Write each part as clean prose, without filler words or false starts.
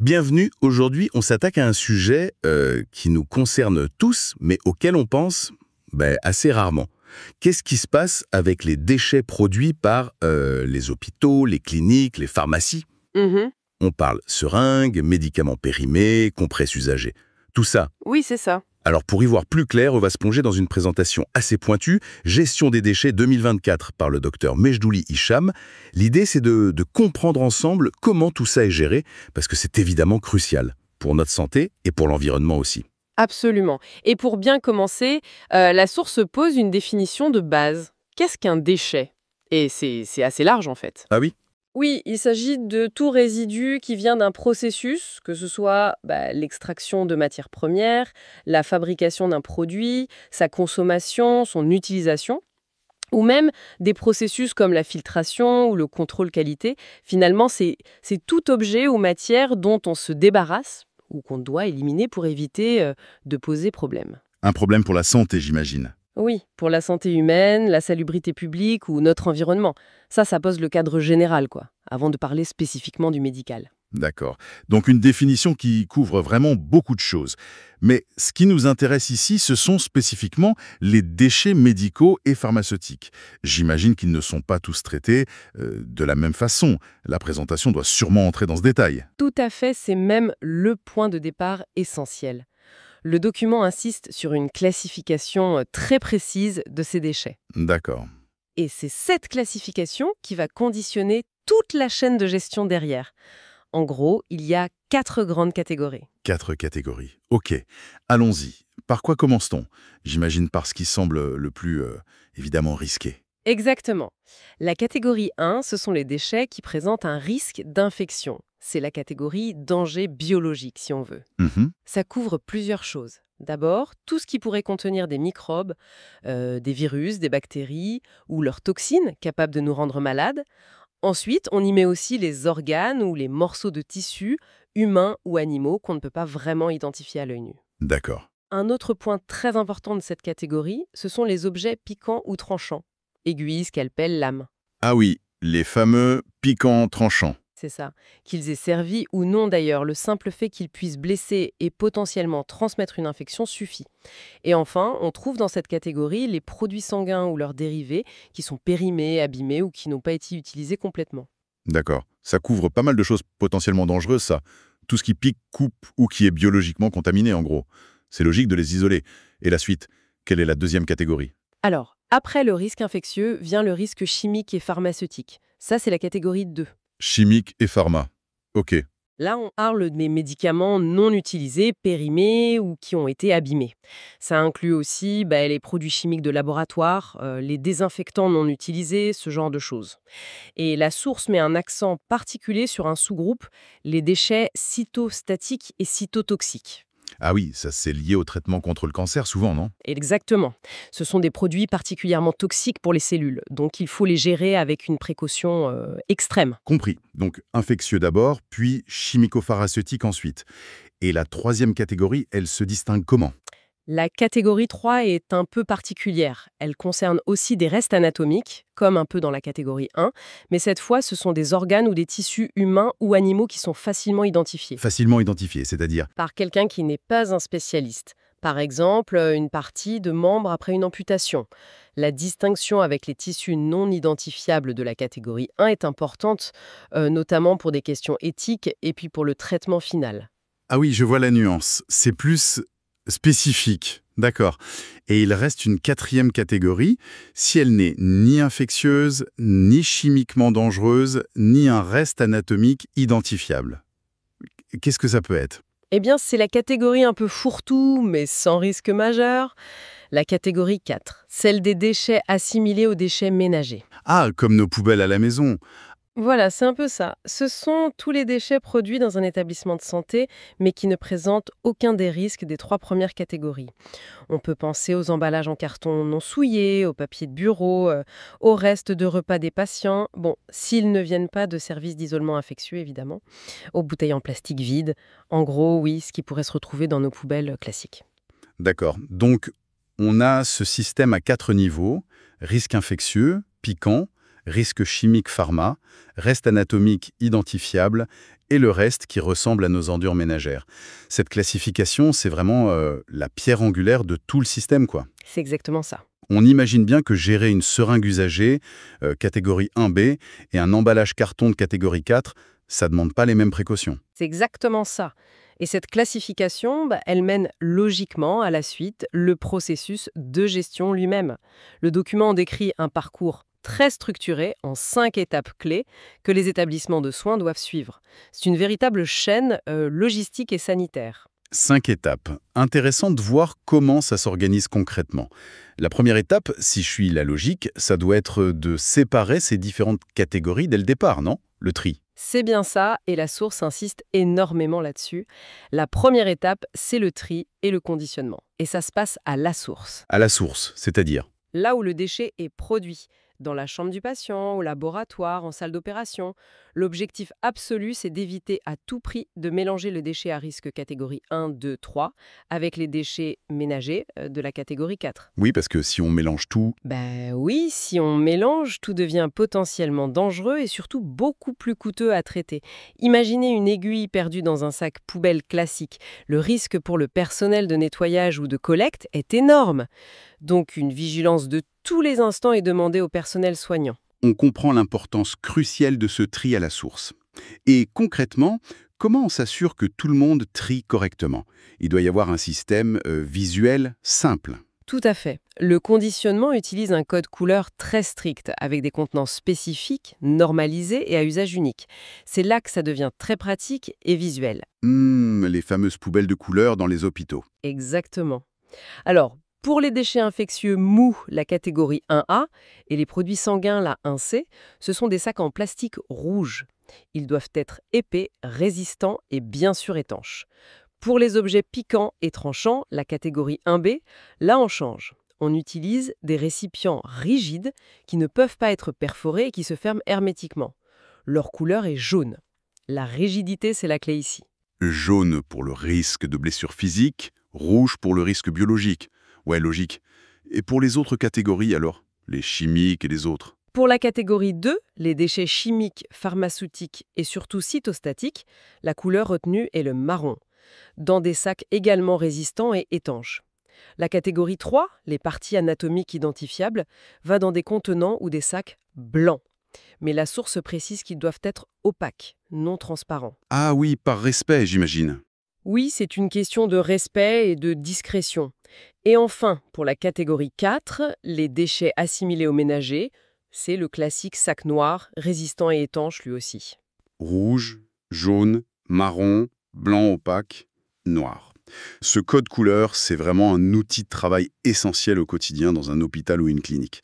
Bienvenue, aujourd'hui on s'attaque à un sujet qui nous concerne tous, mais auquel on pense assez rarement. Qu'est-ce qui se passe avec les déchets produits par les hôpitaux, les cliniques, les pharmacies? Mmh. On parle seringues, médicaments périmés, compresses usagées. Tout ça. Oui, c'est ça. Alors pour y voir plus clair, on va se plonger dans une présentation assez pointue, Gestion des déchets 2024 par le docteur Mejdouli Hicham. L'idée c'est de comprendre ensemble comment tout ça est géré, parce que c'est évidemment crucial, pour notre santé et pour l'environnement aussi. Absolument. Et pour bien commencer, la source pose une définition de base. Qu'est-ce qu'un déchet? Et c'est assez large, en fait. Ah oui? Oui, il s'agit de tout résidu qui vient d'un processus, que ce soit l'extraction de matières premières, la fabrication d'un produit, sa consommation, son utilisation, ou même des processus comme la filtration ou le contrôle qualité. Finalement, c'est tout objet ou matière dont on se débarrasse ou qu'on doit éliminer pour éviter de poser problème. Un problème pour la santé, j'imagine. Oui, pour la santé humaine, la salubrité publique ou notre environnement. Ça pose le cadre général, quoi, avant de parler spécifiquement du médical. D'accord. Donc une définition qui couvre vraiment beaucoup de choses. Mais ce qui nous intéresse ici, ce sont spécifiquement les déchets médicaux et pharmaceutiques. J'imagine qu'ils ne sont pas tous traités de la même façon. La présentation doit sûrement entrer dans ce détail. Tout à fait, c'est même le point de départ essentiel. Le document insiste sur une classification très précise de ces déchets. D'accord. Et c'est cette classification qui va conditionner toute la chaîne de gestion derrière. En gros, il y a 4 grandes catégories. 4 catégories. Ok. Allons-y. Par quoi commence-t-on? J'imagine par ce qui semble le plus, évidemment, risqué. Exactement. La catégorie 1, ce sont les déchets qui présentent un risque d'infection. C'est la catégorie danger biologique, si on veut. Mhm. Ça couvre plusieurs choses. D'abord, tout ce qui pourrait contenir des microbes, des virus, des bactéries ou leurs toxines capables de nous rendre malades. Ensuite, on y met aussi les organes ou les morceaux de tissus, humains ou animaux, qu'on ne peut pas vraiment identifier à l'œil nu. D'accord. Un autre point très important de cette catégorie, ce sont les objets piquants ou tranchants. Aiguilles, scalpels, lames. Ah oui, les fameux piquants tranchants. C'est ça. Qu'ils aient servi ou non d'ailleurs, le simple fait qu'ils puissent blesser et potentiellement transmettre une infection suffit. Et enfin, on trouve dans cette catégorie les produits sanguins ou leurs dérivés qui sont périmés, abîmés ou qui n'ont pas été utilisés complètement. D'accord. Ça couvre pas mal de choses potentiellement dangereuses, ça. Tout ce qui pique, coupe ou qui est biologiquement contaminé, en gros. C'est logique de les isoler. Et la suite, quelle est la deuxième catégorie? Alors, après le risque infectieux vient le risque chimique et pharmaceutique. Ça, c'est la catégorie 2. Chimique et pharma. Ok. Là, on parle des médicaments non utilisés, périmés ou qui ont été abîmés. Ça inclut aussi les produits chimiques de laboratoire, les désinfectants non utilisés, ce genre de choses. Et la source met un accent particulier sur un sous-groupe, les déchets cytostatiques et cytotoxiques. Ah oui, ça c'est lié au traitement contre le cancer souvent, non? Exactement. Ce sont des produits particulièrement toxiques pour les cellules, donc il faut les gérer avec une précaution extrême. Compris. Donc infectieux d'abord, puis chimico-pharmaceutique ensuite. Et la troisième catégorie, elle se distingue comment? La catégorie 3 est un peu particulière. Elle concerne aussi des restes anatomiques, comme un peu dans la catégorie 1, mais cette fois, ce sont des organes ou des tissus humains ou animaux qui sont facilement identifiés Facilement identifié, c'est-à-dire? par quelqu'un qui n'est pas un spécialiste. Par exemple, une partie de membre après une amputation. La distinction avec les tissus non identifiables de la catégorie 1 est importante, notamment pour des questions éthiques et puis pour le traitement final. Ah oui, je vois la nuance. C'est plus spécifique. D'accord. Et il reste une quatrième catégorie, si elle n'est ni infectieuse, ni chimiquement dangereuse, ni un reste anatomique identifiable. Qu'est-ce que ça peut être? Eh bien, c'est la catégorie un peu fourre-tout, mais sans risque majeur. La catégorie 4, celle des déchets assimilés aux déchets ménagers. Ah, comme nos poubelles à la maison. Voilà, c'est un peu ça. Ce sont tous les déchets produits dans un établissement de santé, mais qui ne présentent aucun des risques des 3 premières catégories. On peut penser aux emballages en carton non souillés, aux papiers de bureau, aux restes de repas des patients. Bon, s'ils ne viennent pas de services d'isolement infectieux, évidemment. Aux bouteilles en plastique vides. En gros, oui, ce qui pourrait se retrouver dans nos poubelles classiques. D'accord. Donc, on a ce système à 4 niveaux, risque infectieux, piquant, risque chimique pharma, reste anatomique identifiable et le reste qui ressemble à nos ordures ménagères. Cette classification, c'est vraiment la pierre angulaire de tout le système, quoi. C'est exactement ça. On imagine bien que gérer une seringue usagée, catégorie 1B, et un emballage carton de catégorie 4, ça ne demande pas les mêmes précautions. C'est exactement ça. Et cette classification, elle mène logiquement à la suite le processus de gestion lui-même. Le document décrit un parcours très structuré en 5 étapes clés que les établissements de soins doivent suivre. C'est une véritable chaîne logistique et sanitaire. 5 étapes. Intéressant de voir comment ça s'organise concrètement. La première étape, si je suis la logique, ça doit être de séparer ces différentes catégories dès le départ, non? Le tri. C'est bien ça, et la source insiste énormément là-dessus. La première étape, c'est le tri et le conditionnement. Et ça se passe à la source. À la source, c'est-à-dire? Là où le déchet est produit, dans la chambre du patient, au laboratoire, en salle d'opération. L'objectif absolu, c'est d'éviter à tout prix de mélanger le déchet à risque catégorie 1, 2, 3 avec les déchets ménagers de la catégorie 4. Oui, parce que si on mélange tout, Ben oui, si on mélange, tout devient potentiellement dangereux et surtout beaucoup plus coûteux à traiter. Imaginez une aiguille perdue dans un sac poubelle classique. Le risque pour le personnel de nettoyage ou de collecte est énorme. Donc une vigilance de tous les instants est demandée au personnel soignant. on comprend l'importance cruciale de ce tri à la source. Et concrètement, comment on s'assure que tout le monde trie correctement? Il doit y avoir un système visuel simple. Tout à fait. Le conditionnement utilise un code couleur très strict, avec des contenants spécifiques, normalisés et à usage unique. C'est là que ça devient très pratique et visuel. Les fameuses poubelles de couleur dans les hôpitaux. Exactement. Alors, pour les déchets infectieux mous, la catégorie 1A, et les produits sanguins, la 1C, ce sont des sacs en plastique rouge. Ils doivent être épais, résistants et bien sûr étanches. Pour les objets piquants et tranchants, la catégorie 1B, là on change. On utilise des récipients rigides qui ne peuvent pas être perforés et qui se ferment hermétiquement. Leur couleur est jaune. La rigidité, c'est la clé ici. Jaune pour le risque de blessure physique, rouge pour le risque biologique. Ouais, logique. Et pour les autres catégories alors? Les chimiques et les autres? Pour la catégorie 2, les déchets chimiques, pharmaceutiques et surtout cytostatiques, la couleur retenue est le marron, dans des sacs également résistants et étanches. La catégorie 3, les parties anatomiques identifiables, va dans des contenants ou des sacs blancs. Mais la source précise qu'ils doivent être opaques, non transparents. Ah oui, par respect, j'imagine. Oui, c'est une question de respect et de discrétion. Et enfin, pour la catégorie 4, les déchets assimilés aux ménagers, c'est le classique sac noir, résistant et étanche lui aussi. Rouge, jaune, marron, blanc opaque, noir. Ce code couleur, c'est vraiment un outil de travail essentiel au quotidien dans un hôpital ou une clinique.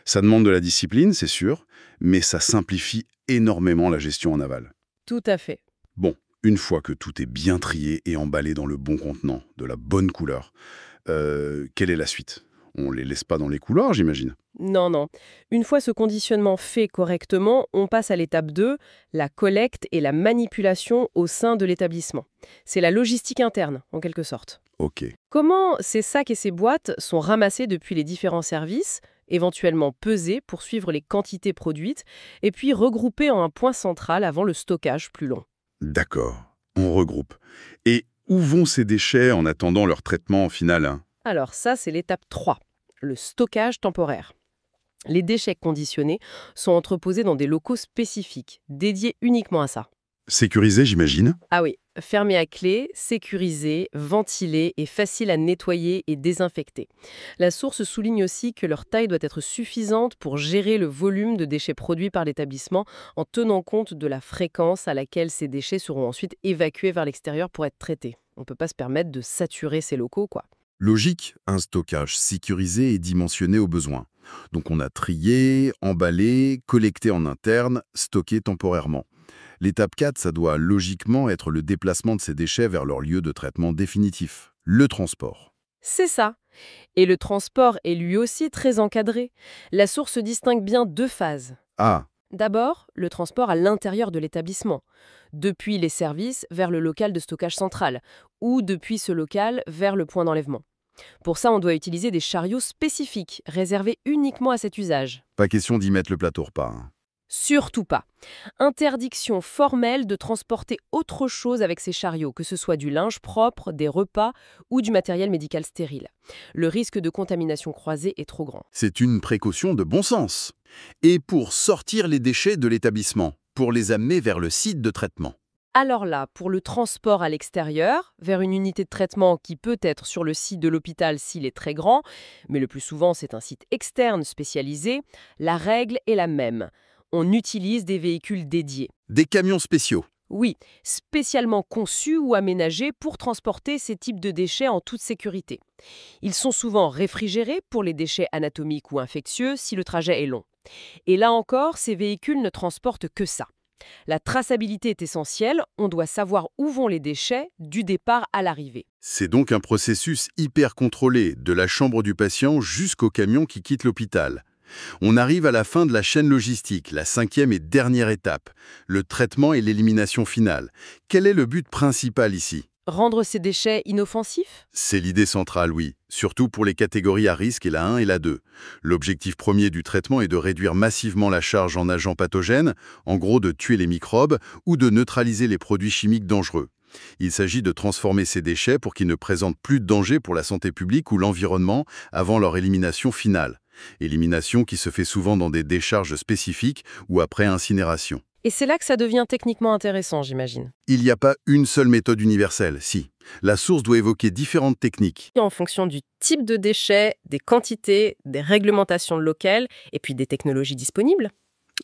Ça demande de la discipline, c'est sûr, mais ça simplifie énormément la gestion en aval. Tout à fait. Bon, une fois que tout est bien trié et emballé dans le bon contenant, de la bonne couleur, quelle est la suite? On les laisse pas dans les couloirs, j'imagine. Non, non. Une fois ce conditionnement fait correctement, on passe à l'étape 2, la collecte et la manipulation au sein de l'établissement. C'est la logistique interne, en quelque sorte. Ok. Comment ces sacs et ces boîtes sont ramassés depuis les différents services, éventuellement pesés pour suivre les quantités produites, et puis regroupés en un point central avant le stockage plus long. D'accord. On regroupe. Et où vont ces déchets en attendant leur traitement final, hein? Alors ça, c'est l'étape 3, le stockage temporaire. Les déchets conditionnés sont entreposés dans des locaux spécifiques, dédiés uniquement à ça. Sécurisé, j'imagine. Ah oui, fermés à clé, sécurisés, ventilés et faciles à nettoyer et désinfecter. La source souligne aussi que leur taille doit être suffisante pour gérer le volume de déchets produits par l'établissement en tenant compte de la fréquence à laquelle ces déchets seront ensuite évacués vers l'extérieur pour être traités. On ne peut pas se permettre de saturer ces locaux, quoi. Logique, un stockage sécurisé et dimensionné aux besoins. Donc on a trié, emballé, collecté en interne, stocké temporairement. L'étape 4, ça doit logiquement être le déplacement de ces déchets vers leur lieu de traitement définitif, le transport. C'est ça. Et le transport est lui aussi très encadré. La source distingue bien 2 phases. Ah, D'abord, le transport à l'intérieur de l'établissement, depuis les services vers le local de stockage central, ou depuis ce local vers le point d'enlèvement. Pour ça, on doit utiliser des chariots spécifiques, réservés uniquement à cet usage. Pas question d'y mettre le plateau repas, hein. Surtout pas. Interdiction formelle de transporter autre chose avec ces chariots, que ce soit du linge propre, des repas ou du matériel médical stérile. Le risque de contamination croisée est trop grand. C'est une précaution de bon sens. Et pour sortir les déchets de l'établissement, pour les amener vers le site de traitement. Alors là, pour le transport à l'extérieur, vers une unité de traitement qui peut être sur le site de l'hôpital s'il est très grand, mais le plus souvent c'est un site externe spécialisé, la règle est la même. On utilise des véhicules dédiés. Des camions spéciaux. Oui, spécialement conçus ou aménagés pour transporter ces types de déchets en toute sécurité. Ils sont souvent réfrigérés pour les déchets anatomiques ou infectieux si le trajet est long. Et là encore, ces véhicules ne transportent que ça. La traçabilité est essentielle, on doit savoir où vont les déchets du départ à l'arrivée. C'est donc un processus hyper contrôlé, de la chambre du patient jusqu'au camion qui quitte l'hôpital. On arrive à la fin de la chaîne logistique, la 5e et dernière étape, le traitement et l'élimination finale. Quel est le but principal ici? Rendre ces déchets inoffensifs? C'est l'idée centrale, oui, surtout pour les catégories à risque et la 1 et la 2. L'objectif premier du traitement est de réduire massivement la charge en agents pathogènes, en gros de tuer les microbes ou de neutraliser les produits chimiques dangereux. Il s'agit de transformer ces déchets pour qu'ils ne présentent plus de danger pour la santé publique ou l'environnement avant leur élimination finale. Élimination qui se fait souvent dans des décharges spécifiques ou après incinération. Et c'est là que ça devient techniquement intéressant, j'imagine. Il n'y a pas une seule méthode universelle, si. La source doit évoquer différentes techniques. En fonction du type de déchets, des quantités, des réglementations locales et puis des technologies disponibles.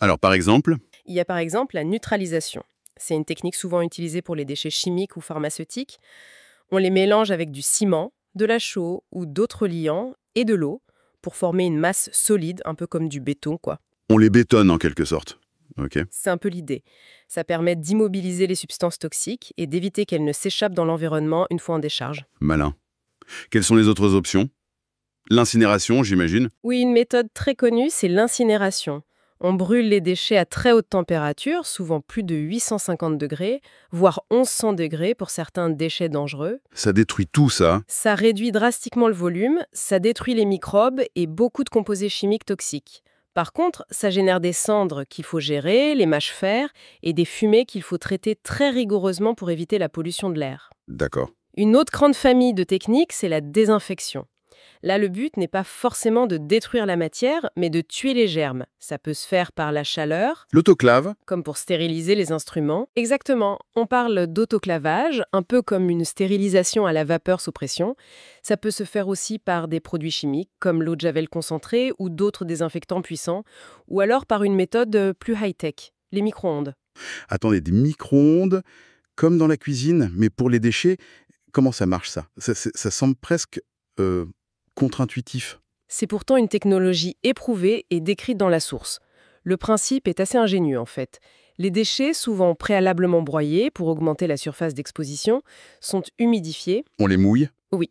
Alors par exemple, Il y a par exemple la neutralisation. C'est une technique souvent utilisée pour les déchets chimiques ou pharmaceutiques. On les mélange avec du ciment, de la chaux ou d'autres liants et de l'eau pour former une masse solide, un peu comme du béton, quoi. on les bétonne en quelque sorte. Ok. C'est un peu l'idée. Ça permet d'immobiliser les substances toxiques et d'éviter qu'elles ne s'échappent dans l'environnement une fois en décharge. Malin. Quelles sont les autres options? L'incinération, j'imagine. Oui, une méthode très connue, c'est l'incinération. On brûle les déchets à très haute température, souvent plus de 850 degrés, voire 1100 degrés pour certains déchets dangereux. Ça détruit tout ça. Ça réduit drastiquement le volume, ça détruit les microbes et beaucoup de composés chimiques toxiques. Par contre, ça génère des cendres qu'il faut gérer, les mâches fer, et des fumées qu'il faut traiter très rigoureusement pour éviter la pollution de l'air. D'accord. Une autre grande famille de techniques, c'est la désinfection. Là, le but n'est pas forcément de détruire la matière, mais de tuer les germes. Ça peut se faire par la chaleur, L'autoclave, comme pour stériliser les instruments. Exactement, on parle d'autoclavage, un peu comme une stérilisation à la vapeur sous pression. Ça peut se faire aussi par des produits chimiques, comme l'eau de javel concentrée ou d'autres désinfectants puissants, ou alors par une méthode plus high-tech, les micro-ondes. attendez, des micro-ondes, comme dans la cuisine, mais pour les déchets, comment ça marche ça? Ça semble presque contre-intuitif. C'est pourtant une technologie éprouvée et décrite dans la source. Le principe est assez ingénieux en fait. Les déchets, souvent préalablement broyés pour augmenter la surface d'exposition, sont humidifiés. On les mouille. Oui.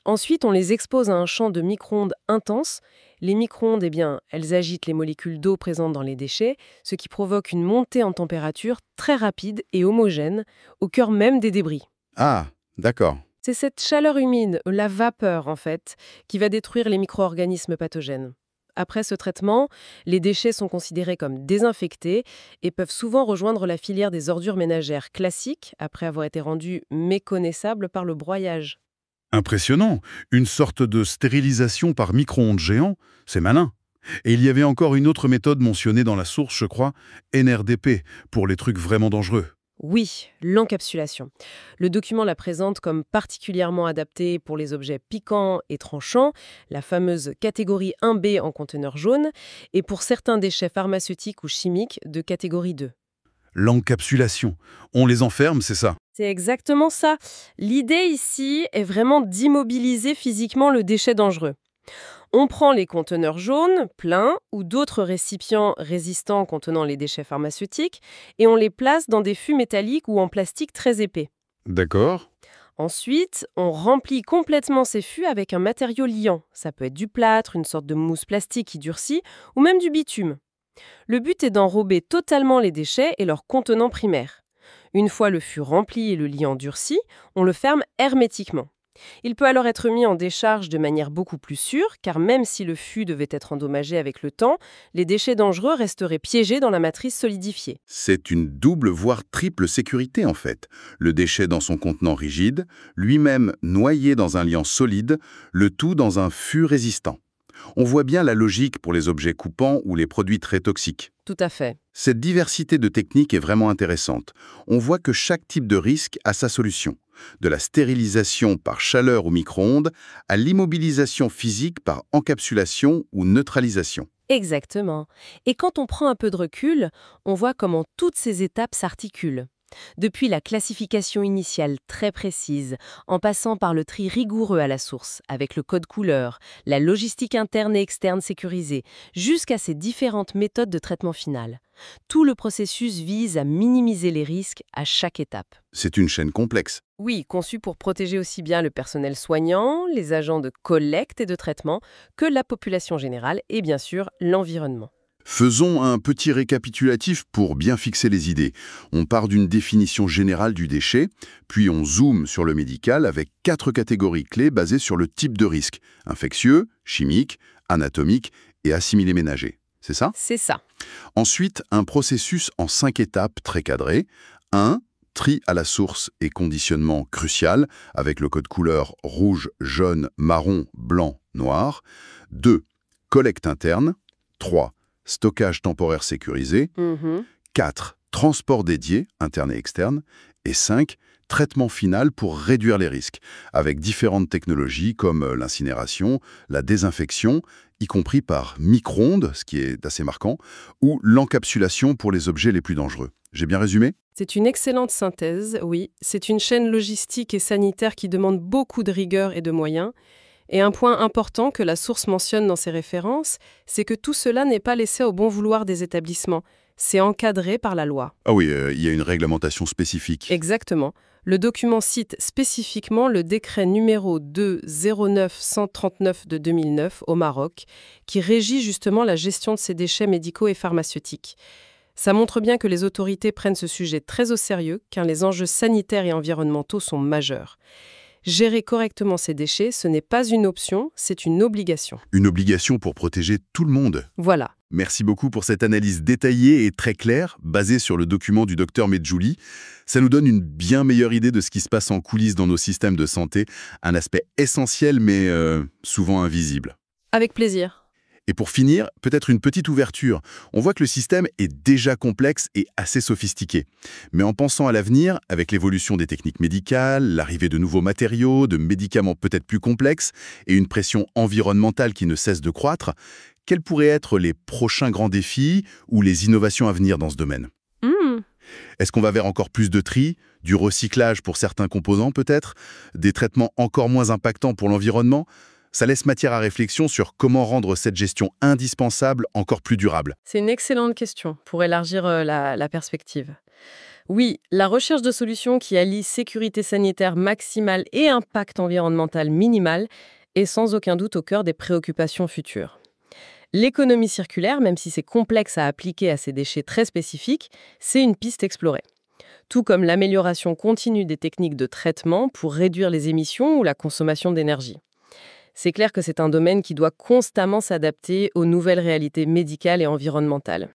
Ensuite, on les expose à un champ de micro-ondes intense. Les micro-ondes, elles agitent les molécules d'eau présentes dans les déchets, ce qui provoque une montée en température très rapide et homogène, au cœur même des débris. Ah, d'accord. C'est cette chaleur humide, la vapeur en fait, qui va détruire les micro-organismes pathogènes. Après ce traitement, les déchets sont considérés comme désinfectés et peuvent souvent rejoindre la filière des ordures ménagères classiques après avoir été rendus méconnaissables par le broyage. Impressionnant. Une sorte de stérilisation par micro-ondes géant, c'est malin. Et il y avait encore une autre méthode mentionnée dans la source, je crois, NRDP, pour les trucs vraiment dangereux. Oui, l'encapsulation. Le document la présente comme particulièrement adaptée pour les objets piquants et tranchants, la fameuse catégorie 1B en conteneur jaune, et pour certains déchets pharmaceutiques ou chimiques de catégorie 2. L'encapsulation. On les enferme, c'est ça? C'est exactement ça. L'idée ici est vraiment d'immobiliser physiquement le déchet dangereux. On prend les conteneurs jaunes, pleins, ou d'autres récipients résistants contenant les déchets pharmaceutiques, et on les place dans des fûts métalliques ou en plastique très épais. D'accord. Ensuite, on remplit complètement ces fûts avec un matériau liant. Ça peut être du plâtre, une sorte de mousse plastique qui durcit, ou même du bitume. Le but est d'enrober totalement les déchets et leurs contenants primaires. Une fois le fût rempli et le liant durci, on le ferme hermétiquement. Il peut alors être mis en décharge de manière beaucoup plus sûre, car même si le fût devait être endommagé avec le temps, les déchets dangereux resteraient piégés dans la matrice solidifiée. C'est une double, voire triple sécurité en fait. Le déchet dans son contenant rigide, lui-même noyé dans un liant solide, le tout dans un fût résistant. On voit bien la logique pour les objets coupants ou les produits très toxiques. Tout à fait. Cette diversité de techniques est vraiment intéressante. On voit que chaque type de risque a sa solution. De la stérilisation par chaleur ou micro-ondes à l'immobilisation physique par encapsulation ou neutralisation. Exactement. Et quand on prend un peu de recul, on voit comment toutes ces étapes s'articulent. Depuis la classification initiale très précise, en passant par le tri rigoureux à la source, avec le code couleur, la logistique interne et externe sécurisée, jusqu'à ces différentes méthodes de traitement final. Tout le processus vise à minimiser les risques à chaque étape. C'est une chaîne complexe. Oui, conçu pour protéger aussi bien le personnel soignant, les agents de collecte et de traitement, que la population générale et bien sûr l'environnement. Faisons un petit récapitulatif pour bien fixer les idées. On part d'une définition générale du déchet, puis on zoome sur le médical avec 4 catégories clés basées sur le type de risque: infectieux, chimique, anatomique et assimilé ménager. C'est ça? C'est ça. Ensuite, un processus en 5 étapes très cadré. 1. Tri à la source et conditionnement crucial, avec le code couleur rouge, jaune, marron, blanc, noir. 2. Collecte interne. 3. Stockage temporaire sécurisé. 4. Transport dédié, interne et externe. Et 5. Traitement final pour réduire les risques, avec différentes technologies comme l'incinération, la désinfection, y compris par micro-ondes, ce qui est assez marquant, ou l'encapsulation pour les objets les plus dangereux. J'ai bien résumé? C'est une excellente synthèse, oui. C'est une chaîne logistique et sanitaire qui demande beaucoup de rigueur et de moyens. Et un point important que la source mentionne dans ses références, c'est que tout cela n'est pas laissé au bon vouloir des établissements. C'est encadré par la loi. Ah oui, il y a une réglementation spécifique. Exactement. Le document cite spécifiquement le décret numéro 2-09-139 de 2009 au Maroc, qui régit justement la gestion de ces déchets médicaux et pharmaceutiques. Ça montre bien que les autorités prennent ce sujet très au sérieux, car les enjeux sanitaires et environnementaux sont majeurs. Gérer correctement ces déchets, ce n'est pas une option, c'est une obligation. Une obligation pour protéger tout le monde. Voilà. Merci beaucoup pour cette analyse détaillée et très claire, basée sur le document du Dr Medjouli. Ça nous donne une bien meilleure idée de ce qui se passe en coulisses dans nos systèmes de santé, un aspect essentiel mais souvent invisible. Avec plaisir. Et pour finir, peut-être une petite ouverture. On voit que le système est déjà complexe et assez sophistiqué. Mais en pensant à l'avenir, avec l'évolution des techniques médicales, l'arrivée de nouveaux matériaux, de médicaments peut-être plus complexes et une pression environnementale qui ne cesse de croître, quels pourraient être les prochains grands défis ou les innovations à venir dans ce domaine? Est-ce qu'on va vers encore plus de tri, du recyclage pour certains composants peut-être, des traitements encore moins impactants pour l'environnement? Ça laisse matière à réflexion sur comment rendre cette gestion indispensable encore plus durable. C'est une excellente question pour élargir la perspective. Oui, la recherche de solutions qui allient sécurité sanitaire maximale et impact environnemental minimal est sans aucun doute au cœur des préoccupations futures. L'économie circulaire, même si c'est complexe à appliquer à ces déchets très spécifiques, c'est une piste explorée. Tout comme l'amélioration continue des techniques de traitement pour réduire les émissions ou la consommation d'énergie. C'est clair que c'est un domaine qui doit constamment s'adapter aux nouvelles réalités médicales et environnementales.